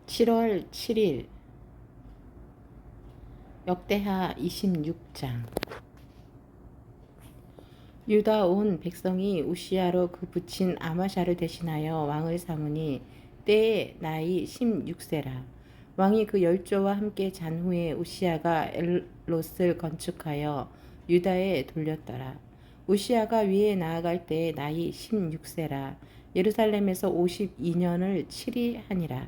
7월 7일 역대하 26장. 유다 온 백성이 우시야로 그 부친 아마샤를 대신하여 왕을 삼으니 때에 나이 16세라. 왕이 그 열조와 함께 잔 후에 우시야가 엘롯을 건축하여 유다에 돌렸더라. 우시야가 위에 나아갈 때에 나이 16세라. 예루살렘에서 52년을 치리하니라.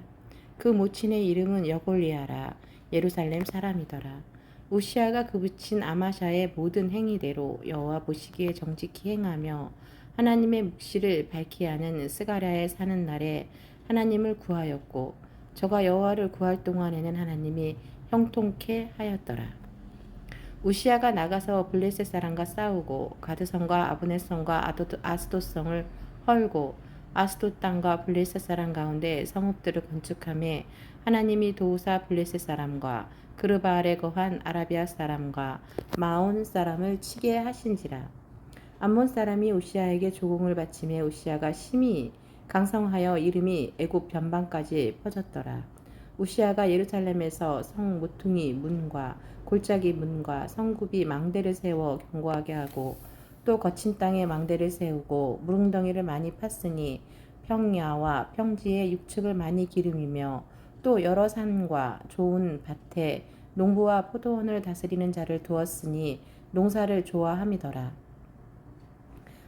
그 모친의 이름은 여골리아라. 예루살렘 사람이더라. 우시야가 그 부친 아마샤의 모든 행위대로 여호와 보시기에 정직히 행하며 하나님의 묵시를 밝히 하는 스가랴에 사는 날에 하나님을 구하였고, 저가 여호와를 구할 동안에는 하나님이 형통케 하였더라. 우시야가 나가서 블레셋 사람과 싸우고 가드성과 아브넷성과 아스돗성을 헐고 아스돗 땅과 블레셋 사람 가운데 성읍들을 건축하며 하나님이 도우사 블레셋 사람과 그르바알에 거한 아라비아 사람과 마온 사람을 치게 하신지라. 암몬 사람이 우시야에게 조공을 바치며 우시야가 심히 강성하여 이름이 애굽 변방까지 퍼졌더라. 우시야가 예루살렘에서 성 모퉁이 문과 골짜기 문과 성굽이 망대를 세워 견고하게 하고, 또 거친 땅에 망대를 세우고 무릉덩이를 많이 팠으니 평야와 평지에 육축을 많이 기름이며, 또 여러 산과 좋은 밭에 농부와 포도원을 다스리는 자를 두었으니 농사를 좋아함이더라.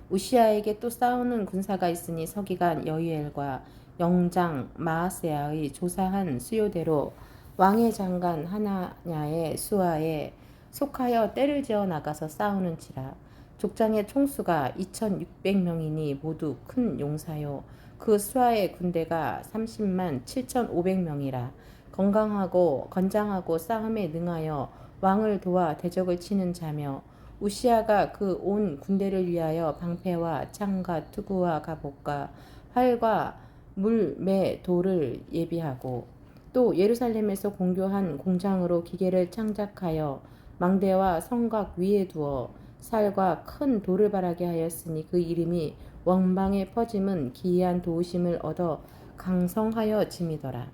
우시야에게 또 싸우는 군사가 있으니 서기관 여이엘과 영장 마아세아의 조사한 수요대로 왕의 장관 하나냐의 수하에 속하여 떼를 지어 나가서 싸우는지라. 족장의 총수가 2600명이니 모두 큰 용사요. 그 수하의 군대가 30만 7500명이라. 건강하고 건장하고 싸움에 능하여 왕을 도와 대적을 치는 자며, 우시야가 그 온 군대를 위하여 방패와 창과 투구와 갑옷과 활과 물매 돌을 예비하고, 또 예루살렘에서 공교한 공장으로 기계를 창작하여 망대와 성곽 위에 두어 살과 큰 돌을 바라게 하였으니 그 이름이 원방에 퍼짐은 기이한 도우심을 얻어 강성하여 짐이더라.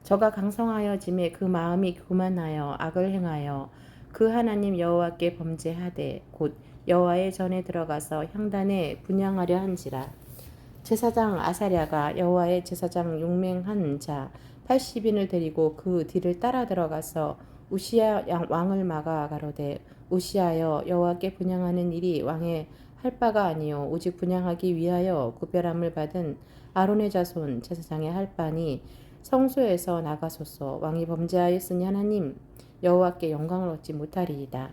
저가 강성하여 짐에 그 마음이 교만하여 악을 행하여 그 하나님 여호와께 범죄하되 곧 여호와의 전에 들어가서 향단에 분향하려 한지라. 제사장 아사랴가 여호와의 제사장 용맹한 자 80인을 데리고 그 뒤를 따라 들어가서 우시야 왕을 막아 가로되, 우시야여, 여호와께 분향하는 일이 왕의 할 바가 아니요 오직 분향하기 위하여 구별함을 받은 아론의 자손 제사장의 할 바니 성소에서 나가소서. 왕이 범죄하였으니 하나님 여호와께 영광을 얻지 못하리이다.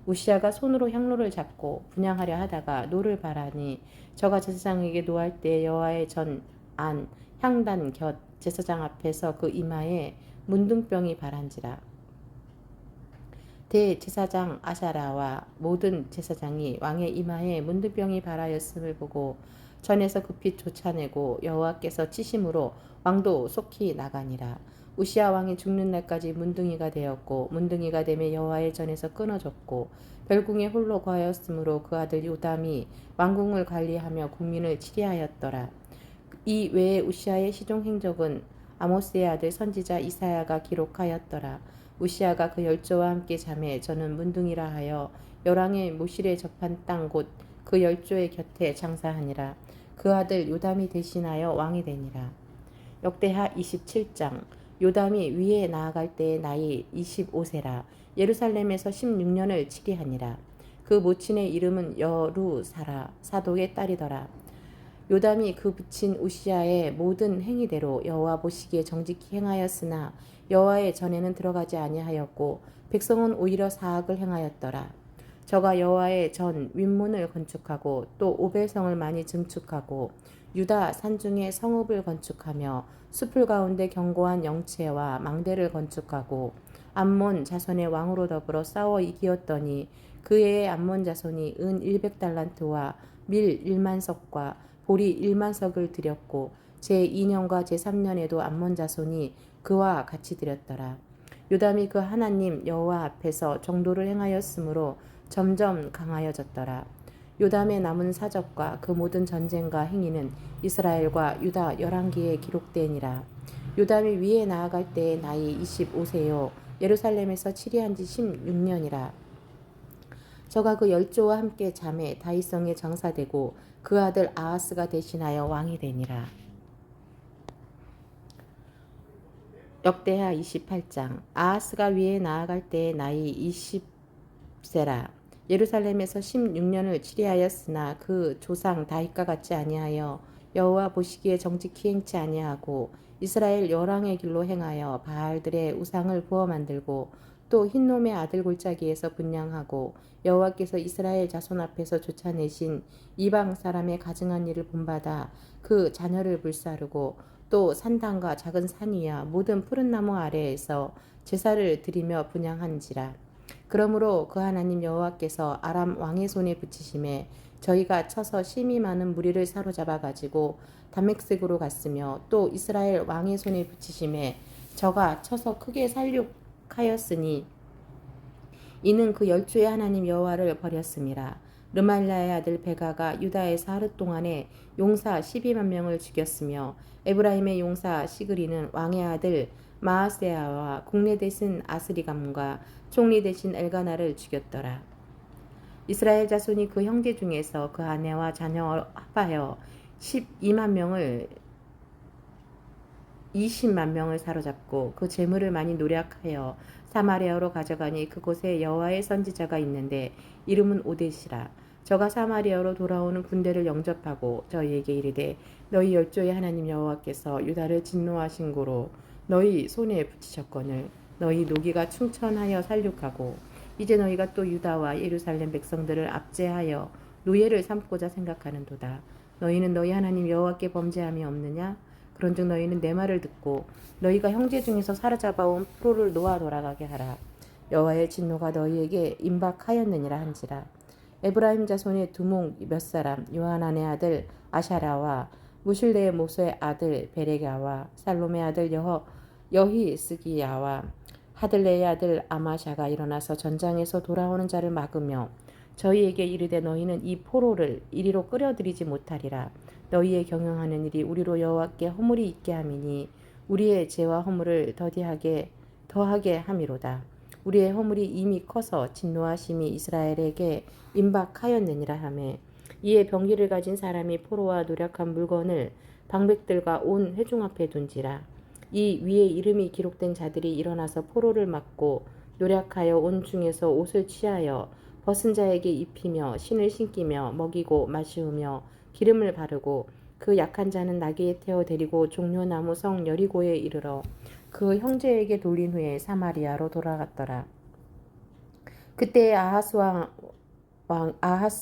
우시야가 손으로 향로를 잡고 분향하려 하다가 노를 바라니, 저가 제사장에게 노할 때 여호와의 전 안 향단 곁 제사장 앞에서 그 이마에 문둥병이 바란지라. 대제사장 아사라와 모든 제사장이 왕의 이마에 문둥병이 발하였음을 보고 전에서 급히 쫓아내고 여호와께서 치심으로 왕도 속히 나가니라. 우시야 왕이 죽는 날까지 문둥이가 되었고, 문둥이가 되매 여호와의 전에서 끊어졌고 별궁에 홀로 거하였으므로 그 아들 요담이 왕궁을 관리하며 국민을 치리하였더라. 이 외에 우시야의 시종 행적은 아모스의 아들 선지자 이사야가 기록하였더라. 우시야가 그 열조와 함께 잠에 저는 문둥이라 하여 열왕의 모실에 접한 땅 곧 그 열조의 곁에 장사하니라. 그 아들 요담이 대신하여 왕이 되니라. 역대하 27장. 요담이 위에 나아갈 때의 나이 25세라. 예루살렘에서 16년을 치리하니라. 그 모친의 이름은 여루사라. 사독의 딸이더라. 요담이 그 부친 우시야의 모든 행위대로 여호와 보시기에 정직히 행하였으나 여호와의 전에는 들어가지 아니하였고, 백성은 오히려 사악을 행하였더라. 저가 여호와의 전 윗문을 건축하고 또 오벨성을 많이 증축하고 유다 산중에 성읍을 건축하며 숲을 가운데 견고한 영체와 망대를 건축하고 암몬 자손의 왕으로 더불어 싸워 이기었더니, 그 해에 암몬 자손이 은 100달란트와 밀 1만석과 보리 1만석을 드렸고, 제2년과 제3년에도 암몬 자손이 그와 같이 드렸더라. 요담이 그 하나님 여호와 앞에서 정도를 행하였으므로 점점 강하여졌더라. 요담의 남은 사적과 그 모든 전쟁과 행위는 이스라엘과 유다 열왕기에 기록되니라. 요담이 위에 나아갈 때의 나이 25세요. 예루살렘에서 치리한 지 16년이라. 저가 그 열조와 함께 잠에 다윗성에 장사되고 그 아들 아하스가 대신하여 왕이 되니라. 역대하 28장. 아하스가 위에 나아갈 때의 나이 20세라. 예루살렘에서 16년을 치리하였으나 그 조상 다윗과 같지 아니하여 여호와 보시기에 정직히 행치 아니하고 이스라엘 열왕의 길로 행하여 바알들의 우상을 부어 만들고 또 흰놈의 아들 골짜기에서 분향하고 여호와께서 이스라엘 자손 앞에서 쫓아내신 이방 사람의 가증한 일을 본받아 그 자녀를 불사르고 또 산당과 작은 산 위와 모든 푸른 나무 아래에서 제사를 드리며 분향한지라. 그러므로 그 하나님 여호와께서 아람 왕의 손에 붙이심에 저희가 쳐서 심히 많은 무리를 사로잡아 가지고 다메섹으로 갔으며 또 이스라엘 왕의 손에 붙이심에 저가 쳐서 크게 살육하였으니 이는 그 열조의 하나님 여호와를 버렸음이라. 르말라의 아들 베가가 유다에서 하루 동안에 용사 12만 명을 죽였으며 에브라임의 용사 시그리는 왕의 아들 마아세아와 국내 대신 아스리감과 총리 대신 엘가나를 죽였더라. 이스라엘 자손이 그 형제 중에서 그 아내와 자녀 합하여 20만 명을 사로잡고 그 재물을 많이 노력하여 사마리아로 가져가니 그곳에 여호와의 선지자가 있는데 이름은 오뎃이라. 저가 사마리아로 돌아오는 군대를 영접하고 저희에게 이르되 너희 열조의 하나님 여호와께서 유다를 진노하신 고로 너희 손에 붙이셨거늘 너희 노기가 충천하여 살육하고 이제 너희가 또 유다와 예루살렘 백성들을 압제하여 노예를 삼고자 생각하는도다. 너희는 너희 하나님 여호와께 범죄함이 없느냐? 그런즉 너희는 내 말을 듣고 너희가 형제 중에서 사로잡아온 프로를 놓아 돌아가게 하라. 여호와의 진노가 너희에게 임박하였느니라 한지라. 에브라임 자손의 두목 몇 사람 요하난의 아들 아샤라와 무실레의 모소의 아들 베레가와 살롬의 아들 여히스기야와 하들레의 아들 아마샤가 일어나서 전장에서 돌아오는 자를 막으며 저희에게 이르되 너희는 이 포로를 이리로 끌어들이지 못하리라. 너희의 경영하는 일이 우리로 여호와께 허물이 있게 함이니 우리의 죄와 허물을 더하게 함이로다. 우리의 허물이 이미 커서 진노하심이 이스라엘에게 임박하였느니라 하매 이에 병기를 가진 사람이 포로와 노력한 물건을 방백들과 온 회중 앞에 둔지라. 이 위에 이름이 기록된 자들이 일어나서 포로를 막고 노력하여 온 중에서 옷을 취하여 벗은 자에게 입히며 신을 신기며 먹이고 마시우며 기름을 바르고 그 약한 자는 나귀에 태워 데리고 종려나무 성 여리고에 이르러 그 형제에게 돌린 후에 사마리아로 돌아갔더라. 그때 아하스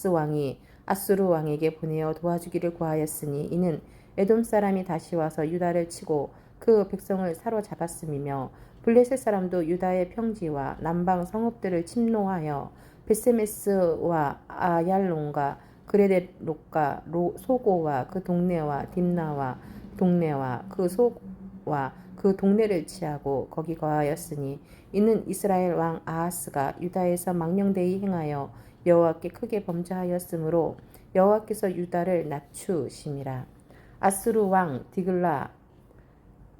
왕이 아수르 왕에게 보내어 도와주기를 구하였으니 이는 에돔 사람이 다시 와서 유다를 치고 그 백성을 사로잡았음이며 블레셋 사람도 유다의 평지와 남방 성읍들을 침노하여 베세메스와 아얄론과 그레데롯과 소고와 그 동네와 딥나와 동네와 그 소와 그 동네를 취하고 거기 거하였으니 이는 이스라엘 왕 아하스가 유다에서 망령되이 행하여 여호와께 크게 범죄하였으므로 여호와께서 유다를 낮추심이라. 아수르 왕 디글라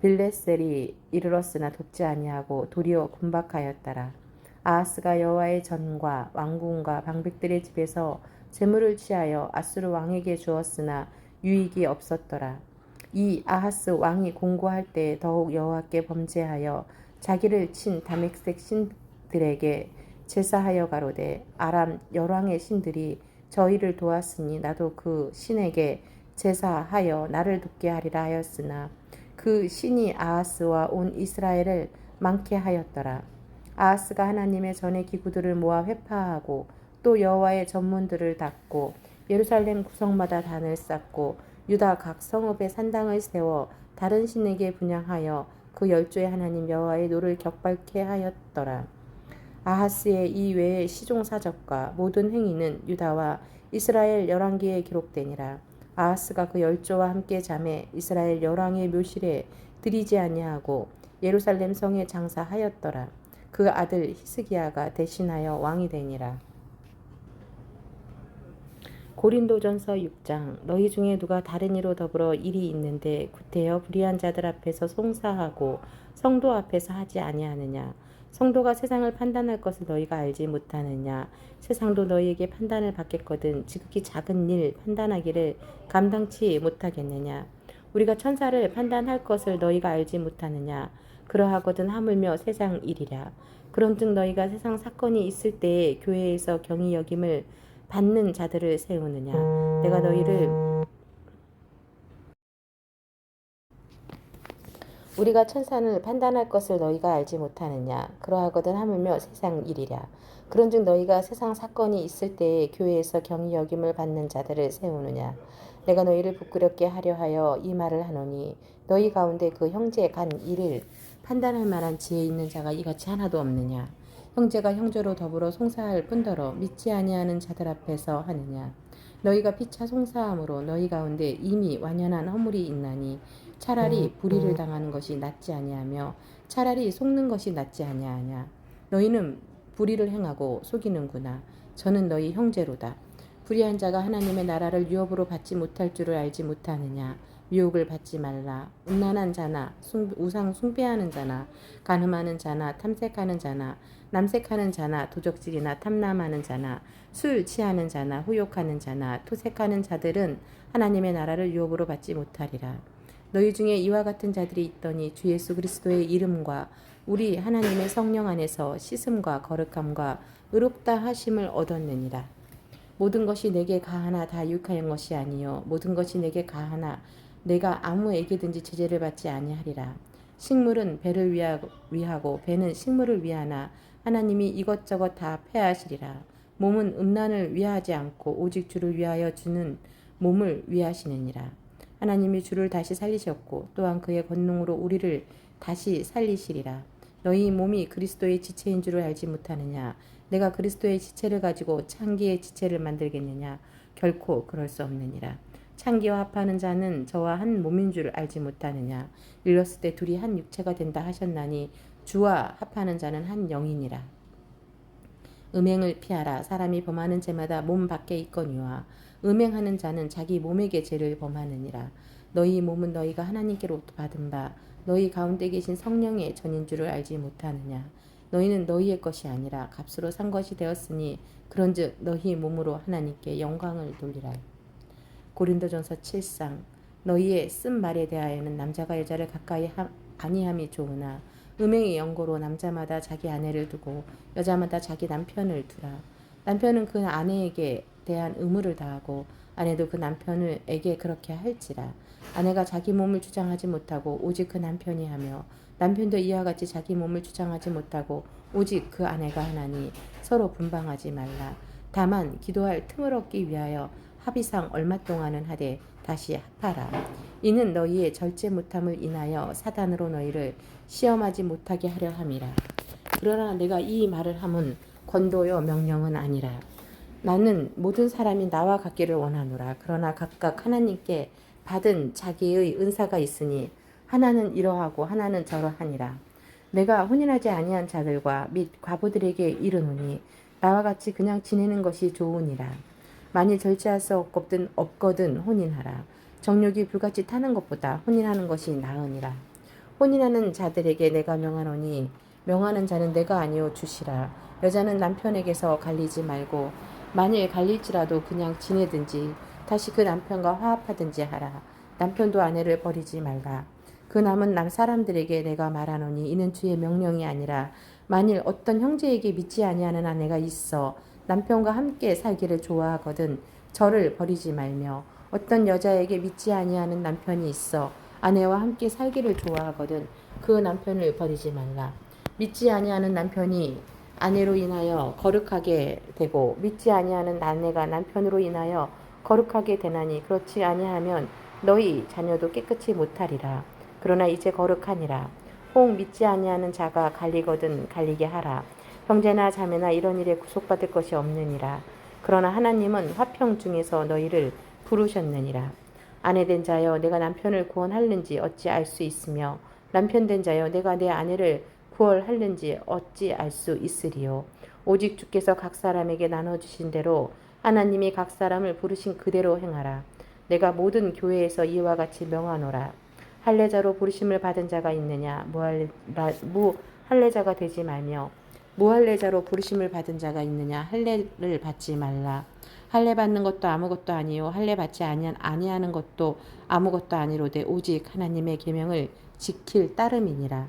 빌레셀이 이르렀으나 돕지 아니하고 도리어 군박하였더라. 아하스가 여호와의 전과 왕궁과 방백들의 집에서 재물을 취하여 아수르 왕에게 주었으나 유익이 없었더라. 이 아하스 왕이 공고할 때 더욱 여호와께 범죄하여 자기를 친 다메섹 신들에게 제사하여 가로되 아람 열왕의 신들이 저희를 도왔으니 나도 그 신에게 제사하여 나를 돕게 하리라 하였으나 그 신이 아하스와 온 이스라엘을 많게 하였더라. 아하스가 하나님의 전의 기구들을 모아 회파하고 또 여호와의 전문들을 닫고 예루살렘 구성마다 단을 쌓고 유다 각 성읍에 산당을 세워 다른 신에게 분향하여 그 열조의 하나님 여호와의 노를 격발케 하였더라. 아하스의 이 외의 시종사적과 모든 행위는 유다와 이스라엘 열왕기에 기록되니라. 아하스가 그 열조와 함께 잠에 이스라엘 열왕의 묘실에 들이지 아니하고 예루살렘 성에 장사하였더라. 그 아들 히스기야가 대신하여 왕이 되니라. 고린도전서 6장. 너희 중에 누가 다른 이로 더불어 일이 있는데 구태여 불의한 자들 앞에서 송사하고 성도 앞에서 하지 아니하느냐. 성도가 세상을 판단할 것을 너희가 알지 못하느냐. 세상도 너희에게 판단을 받겠거든 지극히 작은 일 판단하기를 감당치 못하겠느냐. 우리가 천사를 판단할 것을 너희가 알지 못하느냐. 그러하거든 하물며 세상 일이라. 그런즉 너희가 세상 사건이 있을 때에 교회에서 경히 여김을 받는 자들을 세우느냐. 내가 너희를 우리가 천사를 판단할 것을 너희가 알지 못하느냐. 그러하거든 하물며 세상 일이라. 그런즉 너희가 세상 사건이 있을 때에 교회에서 경히 여김을 받는 자들을 세우느냐. 내가 너희를 부끄럽게 하려 하여 이 말을 하노니 너희 가운데 그 형제 간 일을 판단할 만한 지혜 있는 자가 이같이 하나도 없느냐. 형제가 형제로 더불어 송사할 뿐더러 믿지 아니하는 자들 앞에서 하느냐. 너희가 피차 송사함으로 너희 가운데 이미 완연한 허물이 있나니 차라리 불의를 당하는 것이 낫지 아니하며 차라리 속는 것이 낫지 아니하냐. 너희는 불의를 행하고 속이는구나. 저는 너희 형제로다. 불의한 자가 하나님의 나라를 유업으로 받지 못할 줄을 알지 못하느냐. 유혹을 받지 말라. 음란한 자나 우상 숭배하는 자나 간음하는 자나 탐색하는 자나 남색하는 자나 도적질이나 탐남하는 자나 술 취하는 자나 후욕하는 자나 토색하는 자들은 하나님의 나라를 유업으로 받지 못하리라. 너희 중에 이와 같은 자들이 있더니 주 예수 그리스도의 이름과 우리 하나님의 성령 안에서 씻음과 거룩함과 의롭다 하심을 얻었느니라. 모든 것이 내게 가하나 다 유익한 것이 아니요 모든 것이 내게 가하나 내가 아무에게든지 제재를 받지 아니하리라. 식물은 배를 위하고 배는 식물을 위하나 하나님이 이것저것 다 패하시리라. 몸은 음란을 위하지 않고 오직 주를 위하여 주는 몸을 위하시느니라. 하나님이 주를 다시 살리셨고 또한 그의 권능으로 우리를 다시 살리시리라. 너희 몸이 그리스도의 지체인 줄을 알지 못하느냐. 내가 그리스도의 지체를 가지고 창기의 지체를 만들겠느냐. 결코 그럴 수 없느니라. 창기와 합하는 자는 저와 한 몸인 줄 알지 못하느냐. 일렀을 때 둘이 한 육체가 된다 하셨나니 주와 합하는 자는 한 영이니라. 음행을 피하라. 사람이 범하는 죄마다 몸 밖에 있거니와 음행하는 자는 자기 몸에게 죄를 범하느니라. 너희 몸은 너희가 하나님께로부터 받은 바 너희 가운데 계신 성령의 전인 줄을 알지 못하느냐. 너희는 너희의 것이 아니라 값으로 산 것이 되었으니 그런즉 너희 몸으로 하나님께 영광을 돌리라. 고린도전서 7장. 너희의 쓴 말에 대하여는 남자가 여자를 가까이 아니함이 좋으나 음행의 연고로 남자마다 자기 아내를 두고 여자마다 자기 남편을 두라. 남편은 그 아내에게 대한 의무를 다하고 아내도 그 남편에게 그렇게 할지라. 아내가 자기 몸을 주장하지 못하고 오직 그 남편이 하며 남편도 이와 같이 자기 몸을 주장하지 못하고 오직 그 아내가 하나니 서로 분방하지 말라. 다만 기도할 틈을 얻기 위하여 합의상 얼마 동안은 하되 다시 합하라. 이는 너희의 절제 못함을 인하여 사단으로 너희를 시험하지 못하게 하려 함이라. 그러나 내가 이 말을 함은 권도요 명령은 아니라. 나는 모든 사람이 나와 같기를 원하노라. 그러나 각각 하나님께 받은 자기의 은사가 있으니 하나는 이러하고 하나는 저러하니라. 내가 혼인하지 아니한 자들과 및 과부들에게 이르노니 나와 같이 그냥 지내는 것이 좋으니라. 만일 절제할 수 없거든 혼인하라. 정욕이 불같이 타는 것보다 혼인하는 것이 나으니라. 혼인하는 자들에게 내가 명하노니 명하는 자는 내가 아니요 주시라. 여자는 남편에게서 갈리지 말고 만일 갈릴지라도 그냥 지내든지 다시 그 남편과 화합하든지 하라. 남편도 아내를 버리지 말라. 그 남은 남 사람들에게 내가 말하노니 이는 주의 명령이 아니라 만일 어떤 형제에게 믿지 아니하는 아내가 있어 남편과 함께 살기를 좋아하거든 저를 버리지 말며 어떤 여자에게 믿지 아니하는 남편이 있어 아내와 함께 살기를 좋아하거든 그 남편을 버리지 말라. 믿지 아니하는 남편이 아내로 인하여 거룩하게 되고 믿지 아니하는 아내가 남편으로 인하여 거룩하게 되나니 그렇지 아니하면 너희 자녀도 깨끗이 못하리라. 그러나 이제 거룩하니라. 혹 믿지 아니하는 자가 갈리거든 갈리게 하라. 형제나 자매나 이런 일에 구속받을 것이 없느니라. 그러나 하나님은 화평 중에서 너희를 부르셨느니라. 아내된 자여 내가 남편을 구원할는지 어찌 알 수 있으며 남편된 자여 내가 내 아내를 구원할는지 어찌 알 수 있으리요. 오직 주께서 각 사람에게 나눠주신 대로 하나님이 각 사람을 부르신 그대로 행하라. 내가 모든 교회에서 이와 같이 명하노라. 할례자로 부르심을 받은 자가 있느냐? 무할례자가 되지 말며 무할례자로 부르심을 받은 자가 있느냐? 할례를 받지 말라. 할례 받는 것도 아무것도 아니요 할례 받지 아니하는 것도 아무것도 아니로되 오직 하나님의 계명을 지킬 따름이니라.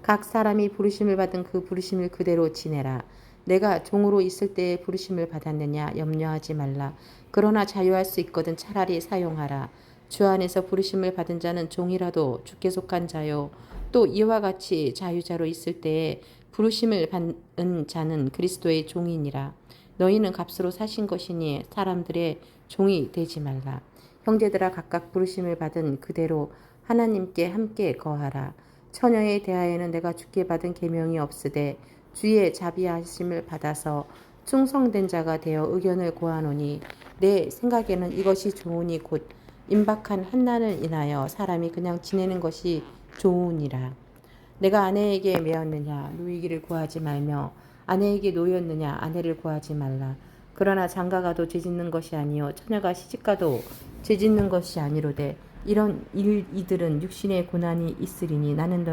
각 사람이 부르심을 받은 그 부르심을 그대로 지내라. 내가 종으로 있을 때에 부르심을 받았느냐 염려하지 말라. 그러나 자유할 수 있거든 차라리 사용하라. 주 안에서 부르심을 받은 자는 종이라도 주께 속한 자요. 또 이와 같이 자유자로 있을 때에 부르심을 받은 자는 그리스도의 종이니라. 너희는 값으로 사신 것이니 사람들의 종이 되지 말라. 형제들아 각각 부르심을 받은 그대로 하나님께 함께 거하라. 처녀에 대하여는 내가 주께 받은 계명이 없으되 주의 자비하심을 받아서 충성된 자가 되어 의견을 고하노니 내 생각에는 이것이 좋으니 곧 임박한 한난을 인하여 사람이 그냥 지내는 것이 좋으니라. 내가 아내에게 매었느냐 누이기를 구하지 말며 아내에게 노였느냐 아내를 구하지 말라. 그러나 장가가도 죄짓는 것이 아니요 처녀가 시집가도 죄짓는 것이 아니로되 이런 이들은 육신의 고난이 있으리니 나는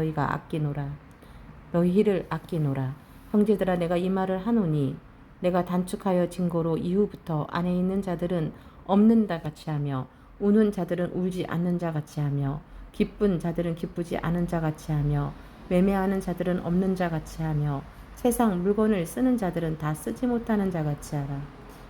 너희를 아끼노라. 형제들아 내가 이 말을 하노니 내가 단축하여 증거로 이후부터 안에 있는 자들은 없는 자 같이 하며 우는 자들은 울지 않는 자 같이 하며 기쁜 자들은 기쁘지 않은 자 같이 하며 매매하는 자들은 없는 자 같이 하며 세상 물건을 쓰는 자들은 다 쓰지 못하는 자 같이 하라.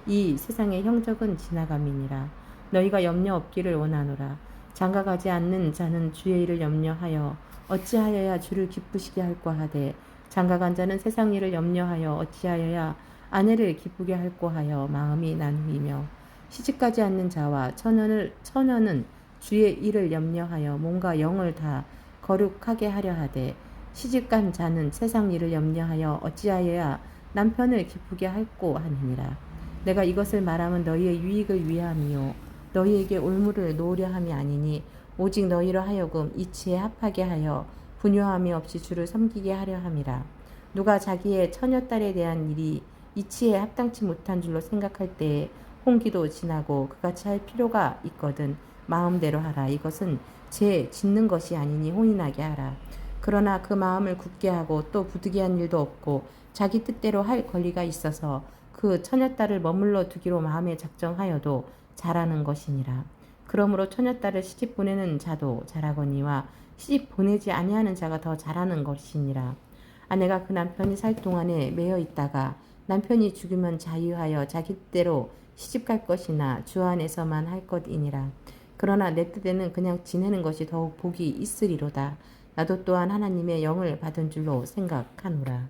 이 세상의 형적은 지나감이니라. 너희가 염려 없기를 원하노라. 장가가지 않는 자는 주의 일을 염려하여 어찌하여야 주를 기쁘시게 할꼬 하되 장가간 자는 세상 일을 염려하여 어찌하여야 아내를 기쁘게 할꼬 하여 마음이 나누이며 시집가지 않는 자와 처녀는 주의 일을 염려하여 몸과 영을 다 거룩하게 하려 하되 시집간 자는 세상 일을 염려하여 어찌하여야 남편을 기쁘게 할꼬 하느니라. 내가 이것을 말하면 너희의 유익을 위함이요 너희에게 올무를 놓으려 함이 아니니 오직 너희로 하여금 이치에 합하게 하여 분요함이 없이 주를 섬기게 하려 함이라. 누가 자기의 처녀딸에 대한 일이 이치에 합당치 못한 줄로 생각할 때에 홍기도 지나고 그같이 할 필요가 있거든 마음대로 하라. 이것은 죄 짓는 것이 아니니 혼인하게 하라. 그러나 그 마음을 굳게 하고 또 부득이한 일도 없고 자기 뜻대로 할 권리가 있어서 그 처녀딸을 머물러 두기로 마음에 작정하여도 잘하는 것이니라. 그러므로 처녀딸을 시집 보내는 자도 잘하거니와 시집 보내지 아니하는 자가 더 잘하는 것이니라. 아내가 그 남편이 살 동안에 매여 있다가 남편이 죽으면 자유하여 자기 뜻대로 시집갈 것이나 주 안에서만 할 것이니라. 그러나 내 뜻에는 그냥 지내는 것이 더욱 복이 있으리로다. 나도 또한 하나님의 영을 받은 줄로 생각하노라.